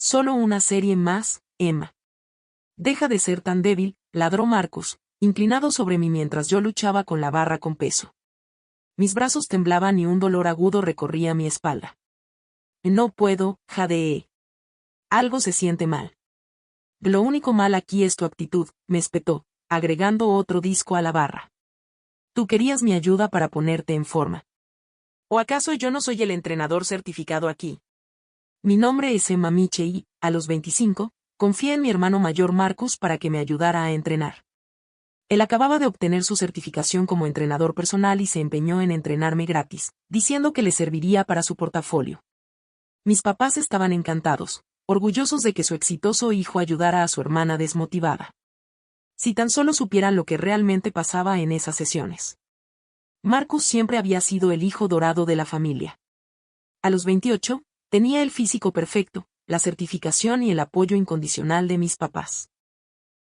Solo una serie más, Emma. Deja de ser tan débil, ladró Marcus, inclinado sobre mí mientras yo luchaba con la barra con peso. Mis brazos temblaban y un dolor agudo recorría mi espalda. No puedo, jadeé. Algo se siente mal. Lo único mal aquí es tu actitud, me espetó, agregando otro disco a la barra. Tú querías mi ayuda para ponerte en forma. ¿O acaso yo no soy el entrenador certificado aquí? Mi nombre es Emma Miche y, a los 25, confié en mi hermano mayor Marcus para que me ayudara a entrenar. Él acababa de obtener su certificación como entrenador personal y se empeñó en entrenarme gratis, diciendo que le serviría para su portafolio. Mis papás estaban encantados, orgullosos de que su exitoso hijo ayudara a su hermana desmotivada. Si tan solo supieran lo que realmente pasaba en esas sesiones. Marcus siempre había sido el hijo dorado de la familia. A los 28, tenía el físico perfecto, la certificación y el apoyo incondicional de mis papás.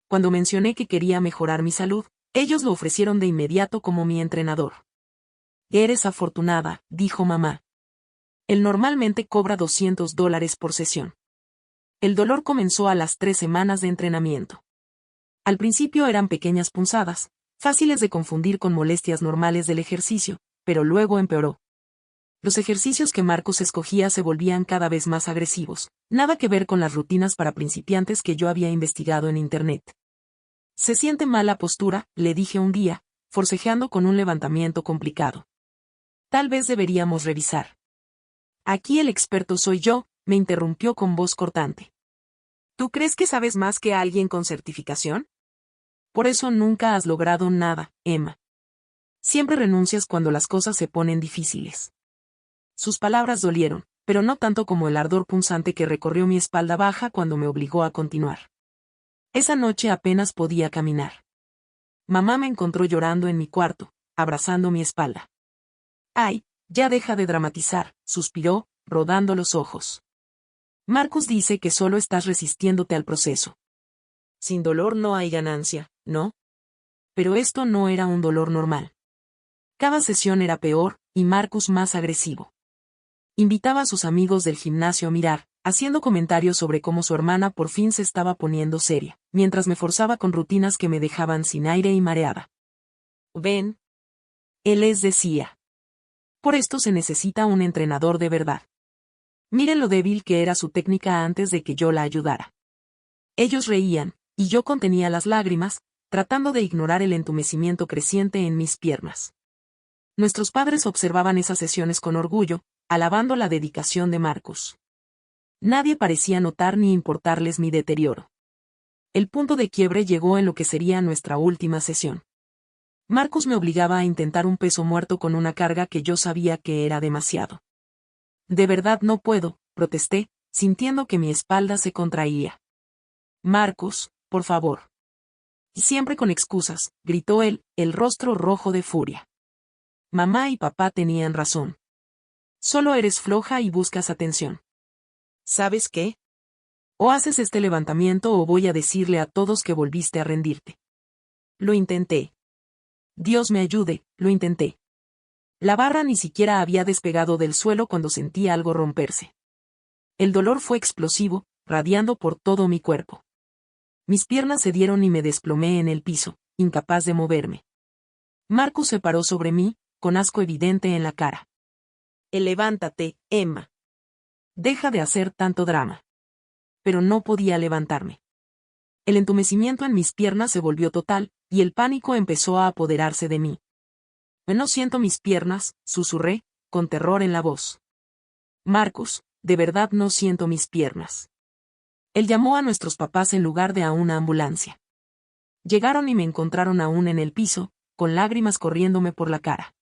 Cuando mencioné que quería mejorar mi salud, ellos lo ofrecieron de inmediato como mi entrenador. Eres afortunada, dijo mamá. Él normalmente cobra $200 por sesión. El dolor comenzó a las 3 semanas de entrenamiento. Al principio eran pequeñas punzadas, fáciles de confundir con molestias normales del ejercicio, pero luego empeoró. Los ejercicios que Marcus escogía se volvían cada vez más agresivos, nada que ver con las rutinas para principiantes que yo había investigado en Internet. Se siente mal la postura, le dije un día, forcejeando con un levantamiento complicado. Tal vez deberíamos revisar. Aquí el experto soy yo, me interrumpió con voz cortante. ¿Tú crees que sabes más que alguien con certificación? Por eso nunca has logrado nada, Emma. Siempre renuncias cuando las cosas se ponen difíciles. Sus palabras dolieron, pero no tanto como el ardor punzante que recorrió mi espalda baja cuando me obligó a continuar. Esa noche apenas podía caminar. Mamá me encontró llorando en mi cuarto, abrazando mi espalda. Ay, ya deja de dramatizar, suspiró, rodando los ojos. Marcus dice que solo estás resistiéndote al proceso. Sin dolor no hay ganancia, ¿no? Pero esto no era un dolor normal. Cada sesión era peor, y Marcus más agresivo. Invitaba a sus amigos del gimnasio a mirar, haciendo comentarios sobre cómo su hermana por fin se estaba poniendo seria, mientras me forzaba con rutinas que me dejaban sin aire y mareada. Ven. Él les decía. Por esto se necesita un entrenador de verdad. Miren lo débil que era su técnica antes de que yo la ayudara. Ellos reían, y yo contenía las lágrimas, tratando de ignorar el entumecimiento creciente en mis piernas. Nuestros padres observaban esas sesiones con orgullo, alabando la dedicación de Marcus. Nadie parecía notar ni importarles mi deterioro. El punto de quiebre llegó en lo que sería nuestra última sesión. Marcus me obligaba a intentar un peso muerto con una carga que yo sabía que era demasiado. De verdad no puedo, protesté, sintiendo que mi espalda se contraía. Marcus, por favor. Siempre con excusas, gritó él, el rostro rojo de furia. Mamá y papá tenían razón. Solo eres floja y buscas atención. ¿Sabes qué? O haces este levantamiento o voy a decirle a todos que volviste a rendirte. Lo intenté. Dios me ayude, lo intenté. La barra ni siquiera había despegado del suelo cuando sentí algo romperse. El dolor fue explosivo, radiando por todo mi cuerpo. Mis piernas cedieron y me desplomé en el piso, incapaz de moverme. Marcus se paró sobre mí, con asco evidente en la cara. Levántate, Emma. Deja de hacer tanto drama. Pero no podía levantarme. El entumecimiento en mis piernas se volvió total, y el pánico empezó a apoderarse de mí. No siento mis piernas, susurré, con terror en la voz. Marcus, de verdad no siento mis piernas. Él llamó a nuestros papás en lugar de a una ambulancia. Llegaron y me encontraron aún en el piso, con lágrimas corriéndome por la cara.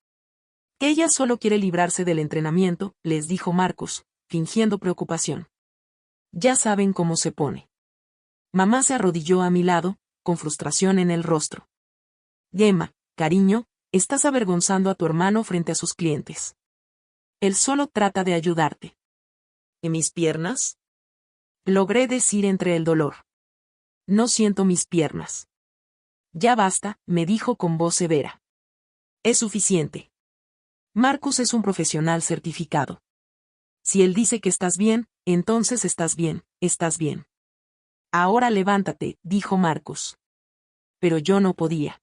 Ella solo quiere librarse del entrenamiento, les dijo Marcus, fingiendo preocupación. Ya saben cómo se pone. Mamá se arrodilló a mi lado, con frustración en el rostro. Emma, cariño, estás avergonzando a tu hermano frente a sus clientes. Él solo trata de ayudarte. ¿Y mis piernas? Logré decir entre el dolor. No siento mis piernas. Ya basta, me dijo con voz severa. Es suficiente. Marcus es un profesional certificado. Si él dice que estás bien, entonces estás bien, ¿estás bien? Ahora levántate, dijo Marcus. Pero yo no podía.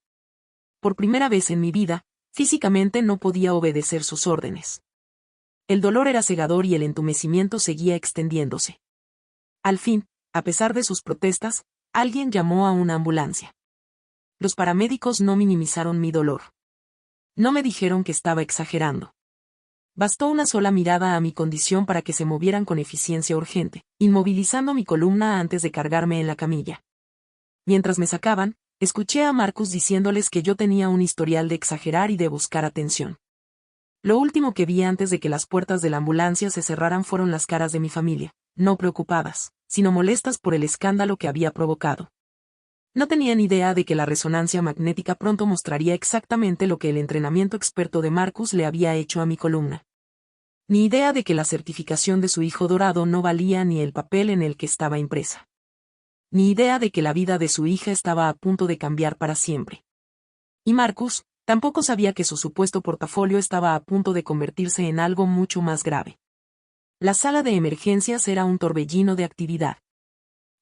Por primera vez en mi vida, físicamente no podía obedecer sus órdenes. El dolor era cegador y el entumecimiento seguía extendiéndose. Al fin, a pesar de sus protestas, alguien llamó a una ambulancia. Los paramédicos no minimizaron mi dolor. No me dijeron que estaba exagerando. Bastó una sola mirada a mi condición para que se movieran con eficiencia urgente, inmovilizando mi columna antes de cargarme en la camilla. Mientras me sacaban, escuché a Marcus diciéndoles que yo tenía un historial de exagerar y de buscar atención. Lo último que vi antes de que las puertas de la ambulancia se cerraran fueron las caras de mi familia, no preocupadas, sino molestas por el escándalo que había provocado. No tenían idea de que la resonancia magnética pronto mostraría exactamente lo que el entrenamiento experto de Marcus le había hecho a mi columna. Ni idea de que la certificación de su hijo dorado no valía ni el papel en el que estaba impresa. Ni idea de que la vida de su hija estaba a punto de cambiar para siempre. Y Marcus tampoco sabía que su supuesto portafolio estaba a punto de convertirse en algo mucho más grave. La sala de emergencias era un torbellino de actividad.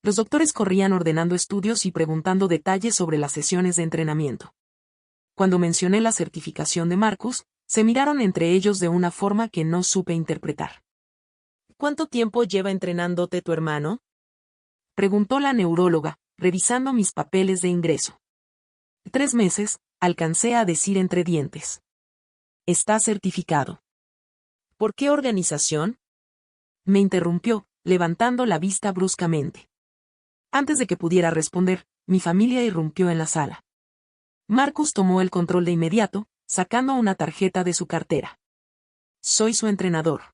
Los doctores corrían ordenando estudios y preguntando detalles sobre las sesiones de entrenamiento. Cuando mencioné la certificación de Marcus, se miraron entre ellos de una forma que no supe interpretar. ¿Cuánto tiempo lleva entrenándote tu hermano?, preguntó la neuróloga, revisando mis papeles de ingreso. 3 meses, alcancé a decir entre dientes. Está certificado. ¿Por qué organización?, me interrumpió, levantando la vista bruscamente. Antes de que pudiera responder, mi familia irrumpió en la sala. Marcus tomó el control de inmediato, sacando una tarjeta de su cartera. Soy su entrenador.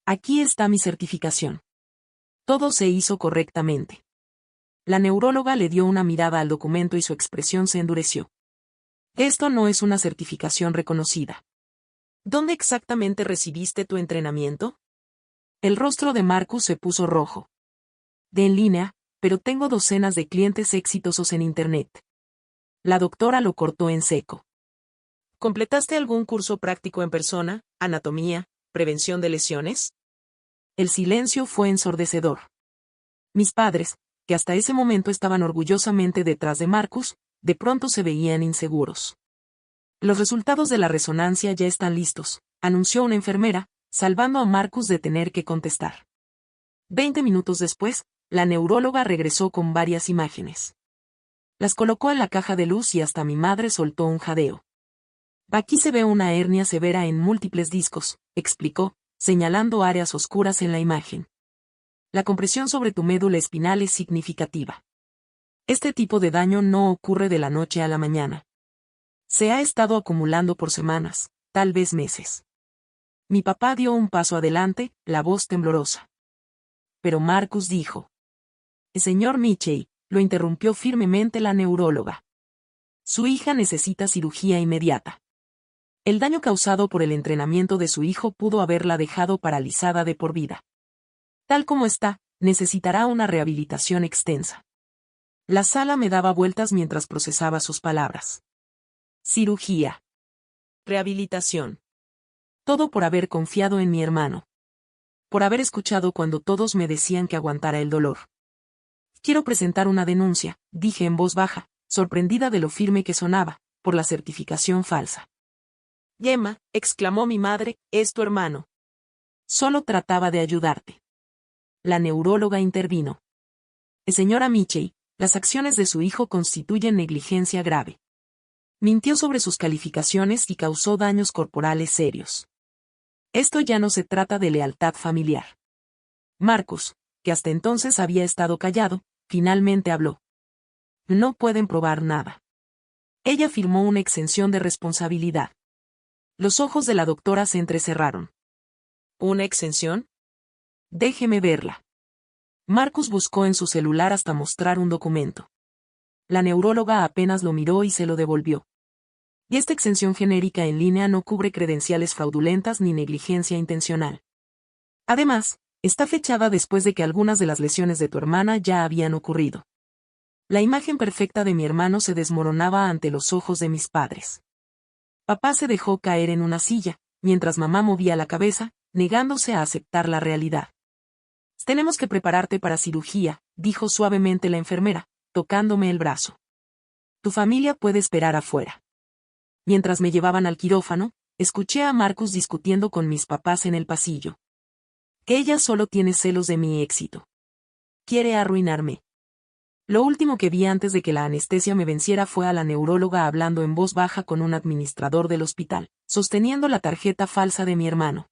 Aquí está mi certificación. Todo se hizo correctamente. La neuróloga le dio una mirada al documento y su expresión se endureció. Esto no es una certificación reconocida. ¿Dónde exactamente recibiste tu entrenamiento?, el rostro de Marcus se puso rojo. De en línea, pero tengo docenas de clientes exitosos en Internet. La doctora lo cortó en seco. ¿Completaste algún curso práctico en persona, anatomía, prevención de lesiones? El silencio fue ensordecedor. Mis padres, que hasta ese momento estaban orgullosamente detrás de Marcus, de pronto se veían inseguros. Los resultados de la resonancia ya están listos, anunció una enfermera, salvando a Marcus de tener que contestar. 20 minutos después, la neuróloga regresó con varias imágenes. Las colocó en la caja de luz y hasta mi madre soltó un jadeo. Aquí se ve una hernia severa en múltiples discos, explicó, señalando áreas oscuras en la imagen. La compresión sobre tu médula espinal es significativa. Este tipo de daño no ocurre de la noche a la mañana. Se ha estado acumulando por semanas, tal vez meses. Mi papá dio un paso adelante, la voz temblorosa. Pero Marcus dijo. Señor Mitchell, lo interrumpió firmemente la neuróloga. Su hija necesita cirugía inmediata. El daño causado por el entrenamiento de su hijo pudo haberla dejado paralizada de por vida. Tal como está, necesitará una rehabilitación extensa. La sala me daba vueltas mientras procesaba sus palabras. Cirugía. Rehabilitación. Todo por haber confiado en mi hermano. Por haber escuchado cuando todos me decían que aguantara el dolor. Quiero presentar una denuncia, dije en voz baja, sorprendida de lo firme que sonaba, por la certificación falsa. Gemma, exclamó mi madre, es tu hermano. Solo trataba de ayudarte. La neuróloga intervino. Señora Mitchell, las acciones de su hijo constituyen negligencia grave. Mintió sobre sus calificaciones y causó daños corporales serios. Esto ya no se trata de lealtad familiar. Marcus, que hasta entonces había estado callado, finalmente habló. No pueden probar nada. Ella firmó una exención de responsabilidad. Los ojos de la doctora se entrecerraron. ¿Una exención? Déjeme verla. Marcus buscó en su celular hasta mostrar un documento. La neuróloga apenas lo miró y se lo devolvió. Y esta exención genérica en línea no cubre credenciales fraudulentas ni negligencia intencional. Además, está fechada después de que algunas de las lesiones de tu hermana ya habían ocurrido. La imagen perfecta de mi hermano se desmoronaba ante los ojos de mis padres. Papá se dejó caer en una silla, mientras mamá movía la cabeza, negándose a aceptar la realidad. Tenemos que prepararte para cirugía, dijo suavemente la enfermera, tocándome el brazo. Tu familia puede esperar afuera. Mientras me llevaban al quirófano, escuché a Marcus discutiendo con mis papás en el pasillo. Que ella solo tiene celos de mi éxito. Quiere arruinarme. Lo último que vi antes de que la anestesia me venciera fue a la neuróloga hablando en voz baja con un administrador del hospital, sosteniendo la tarjeta falsa de mi hermano.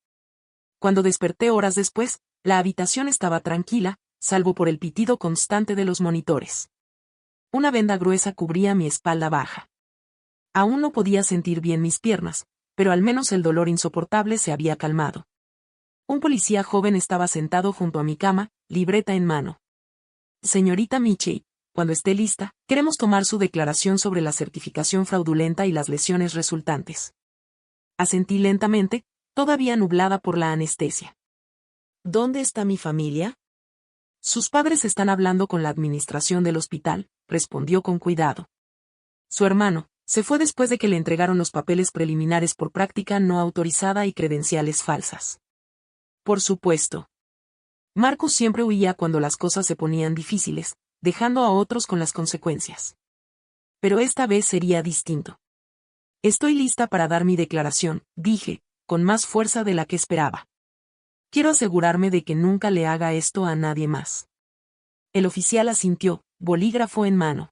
Cuando desperté horas después, la habitación estaba tranquila, salvo por el pitido constante de los monitores. Una venda gruesa cubría mi espalda baja. Aún no podía sentir bien mis piernas, pero al menos el dolor insoportable se había calmado. Un policía joven estaba sentado junto a mi cama, libreta en mano. Señorita Michie, cuando esté lista, queremos tomar su declaración sobre la certificación fraudulenta y las lesiones resultantes. Asentí lentamente, todavía nublada por la anestesia. ¿Dónde está mi familia? Sus padres están hablando con la administración del hospital, respondió con cuidado. Su hermano se fue después de que le entregaron los papeles preliminares por práctica no autorizada y credenciales falsas. Por supuesto. Marcus siempre huía cuando las cosas se ponían difíciles, dejando a otros con las consecuencias. Pero esta vez sería distinto. Estoy lista para dar mi declaración, dije, con más fuerza de la que esperaba. Quiero asegurarme de que nunca le haga esto a nadie más. El oficial asintió, bolígrafo en mano.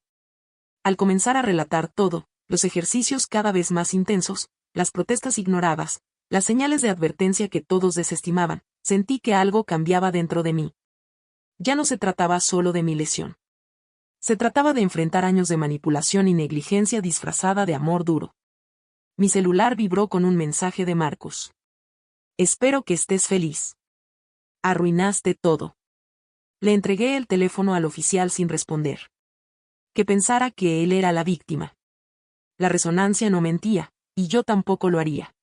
Al comenzar a relatar todo, los ejercicios cada vez más intensos, las protestas ignoradas, las señales de advertencia que todos desestimaban, sentí que algo cambiaba dentro de mí. Ya no se trataba solo de mi lesión. Se trataba de enfrentar años de manipulación y negligencia disfrazada de amor duro. Mi celular vibró con un mensaje de Marcus. Espero que estés feliz. Arruinaste todo. Le entregué el teléfono al oficial sin responder. Que pensara que él era la víctima. La resonancia no mentía, y yo tampoco lo haría.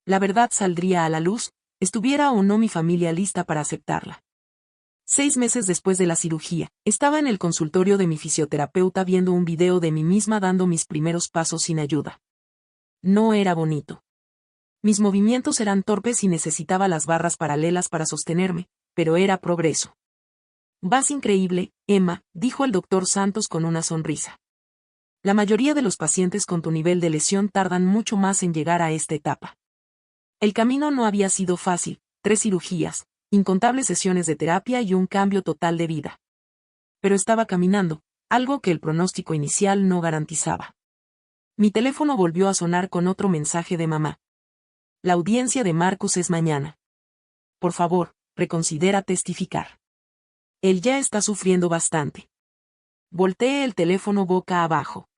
La verdad saldría a la luz, estuviera o no mi familia lista para aceptarla. 6 meses después de la cirugía, estaba en el consultorio de mi fisioterapeuta viendo un video de mí misma dando mis primeros pasos sin ayuda. No era bonito. Mis movimientos eran torpes y necesitaba las barras paralelas para sostenerme, pero era progreso. Vas increíble, Emma, dijo el doctor Santos con una sonrisa. La mayoría de los pacientes con tu nivel de lesión tardan mucho más en llegar a esta etapa. El camino no había sido fácil, 3 cirugías, incontables sesiones de terapia y un cambio total de vida. Pero estaba caminando, algo que el pronóstico inicial no garantizaba. Mi teléfono volvió a sonar con otro mensaje de mamá. La audiencia de Marcus es mañana. Por favor, reconsidera testificar. Él ya está sufriendo bastante. Volteé el teléfono boca abajo.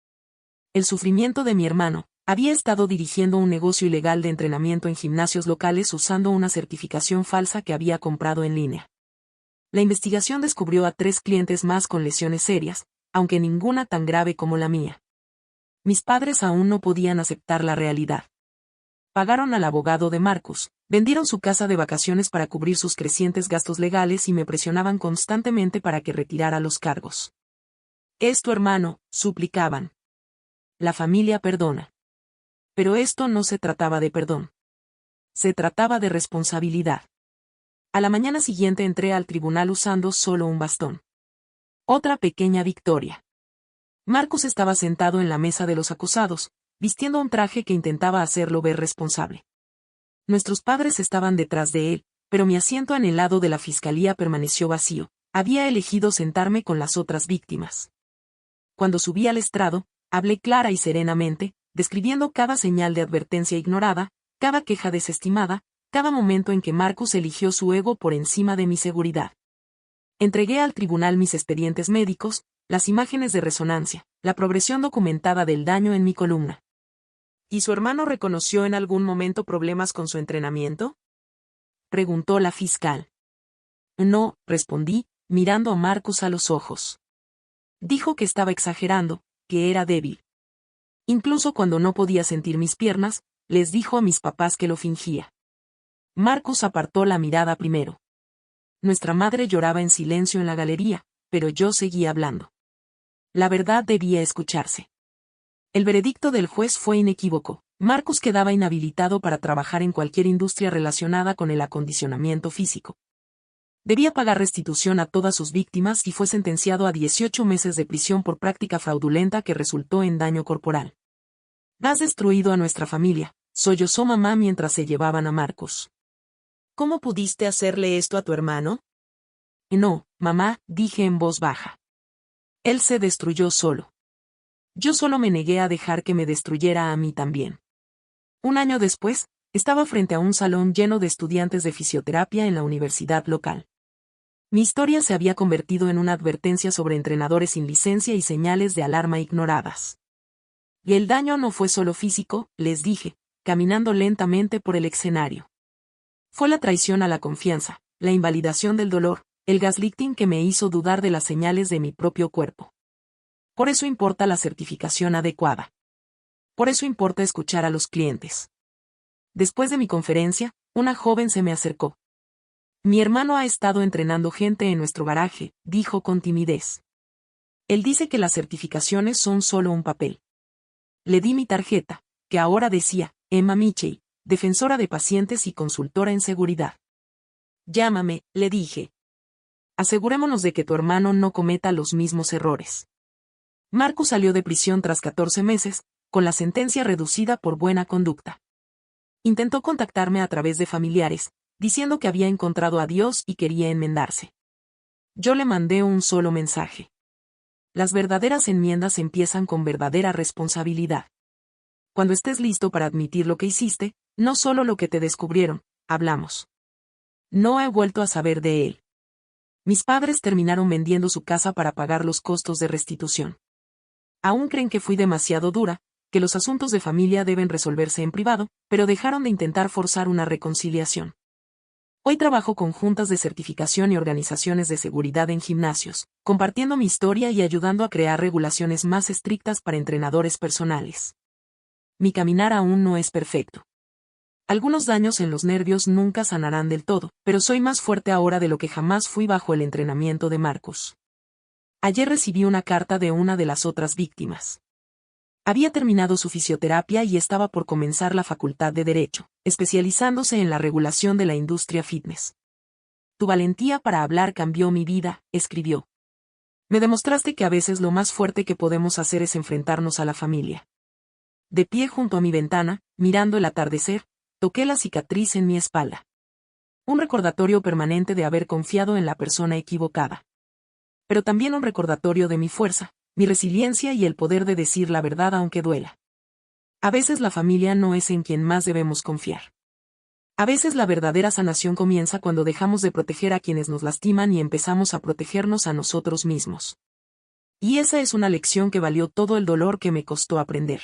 El sufrimiento de mi hermano. Había estado dirigiendo un negocio ilegal de entrenamiento en gimnasios locales usando una certificación falsa que había comprado en línea. La investigación descubrió a 3 clientes más con lesiones serias, aunque ninguna tan grave como la mía. Mis padres aún no podían aceptar la realidad. Pagaron al abogado de Marcus, vendieron su casa de vacaciones para cubrir sus crecientes gastos legales y me presionaban constantemente para que retirara los cargos. Es tu hermano, suplicaban. La familia perdona. Pero esto no se trataba de perdón. Se trataba de responsabilidad. A la mañana siguiente entré al tribunal usando solo un bastón. Otra pequeña victoria. Marcus estaba sentado en la mesa de los acusados, vistiendo un traje que intentaba hacerlo ver responsable. Nuestros padres estaban detrás de él, pero mi asiento en el lado de la fiscalía permaneció vacío. Había elegido sentarme con las otras víctimas. Cuando subí al estrado, hablé clara y serenamente, describiendo cada señal de advertencia ignorada, cada queja desestimada, cada momento en que Marcus eligió su ego por encima de mi seguridad. Entregué al tribunal mis expedientes médicos, las imágenes de resonancia, la progresión documentada del daño en mi columna. ¿Y su hermano reconoció en algún momento problemas con su entrenamiento?, preguntó la fiscal. No, respondí, mirando a Marcus a los ojos. Dijo que estaba exagerando, que era débil. Incluso cuando no podía sentir mis piernas, les dijo a mis papás que lo fingía. Marcus apartó la mirada primero. Nuestra madre lloraba en silencio en la galería, pero yo seguía hablando. La verdad debía escucharse. El veredicto del juez fue inequívoco. Marcus quedaba inhabilitado para trabajar en cualquier industria relacionada con el acondicionamiento físico. Debía pagar restitución a todas sus víctimas y fue sentenciado a 18 meses de prisión por práctica fraudulenta que resultó en daño corporal. Has destruido a nuestra familia, sollozó mamá mientras se llevaban a Marcos. ¿Cómo pudiste hacerle esto a tu hermano? No, mamá, dije en voz baja. Él se destruyó solo. Yo solo me negué a dejar que me destruyera a mí también. Un año después, estaba frente a un salón lleno de estudiantes de fisioterapia en la universidad local. Mi historia se había convertido en una advertencia sobre entrenadores sin licencia y señales de alarma ignoradas. Y el daño no fue solo físico, les dije, caminando lentamente por el escenario. Fue la traición a la confianza, la invalidación del dolor, el gaslighting que me hizo dudar de las señales de mi propio cuerpo. Por eso importa la certificación adecuada. Por eso importa escuchar a los clientes. Después de mi conferencia, una joven se me acercó. Mi hermano ha estado entrenando gente en nuestro garaje, dijo con timidez. Él dice que las certificaciones son solo un papel. Le di mi tarjeta, que ahora decía, Emma Michey, defensora de pacientes y consultora en seguridad. Llámame, le dije. Asegurémonos de que tu hermano no cometa los mismos errores. Marcus salió de prisión tras 14 meses, con la sentencia reducida por buena conducta. Intentó contactarme a través de familiares, diciendo que había encontrado a Dios y quería enmendarse. Yo le mandé un solo mensaje. Las verdaderas enmiendas empiezan con verdadera responsabilidad. Cuando estés listo para admitir lo que hiciste, no solo lo que te descubrieron, hablamos. No he vuelto a saber de él. Mis padres terminaron vendiendo su casa para pagar los costos de restitución. Aún creen que fui demasiado dura, que los asuntos de familia deben resolverse en privado, pero dejaron de intentar forzar una reconciliación. Hoy trabajo con juntas de certificación y organizaciones de seguridad en gimnasios, compartiendo mi historia y ayudando a crear regulaciones más estrictas para entrenadores personales. Mi caminar aún no es perfecto. Algunos daños en los nervios nunca sanarán del todo, pero soy más fuerte ahora de lo que jamás fui bajo el entrenamiento de Marcos. Ayer recibí una carta de una de las otras víctimas. Había terminado su fisioterapia y estaba por comenzar la facultad de Derecho, especializándose en la regulación de la industria fitness. Tu valentía para hablar cambió mi vida, escribió. Me demostraste que a veces lo más fuerte que podemos hacer es enfrentarnos a la familia. De pie junto a mi ventana, mirando el atardecer, toqué la cicatriz en mi espalda. Un recordatorio permanente de haber confiado en la persona equivocada. Pero también un recordatorio de mi fuerza, mi resiliencia y el poder de decir la verdad aunque duela. A veces la familia no es en quien más debemos confiar. A veces la verdadera sanación comienza cuando dejamos de proteger a quienes nos lastiman y empezamos a protegernos a nosotros mismos. Y esa es una lección que valió todo el dolor que me costó aprender.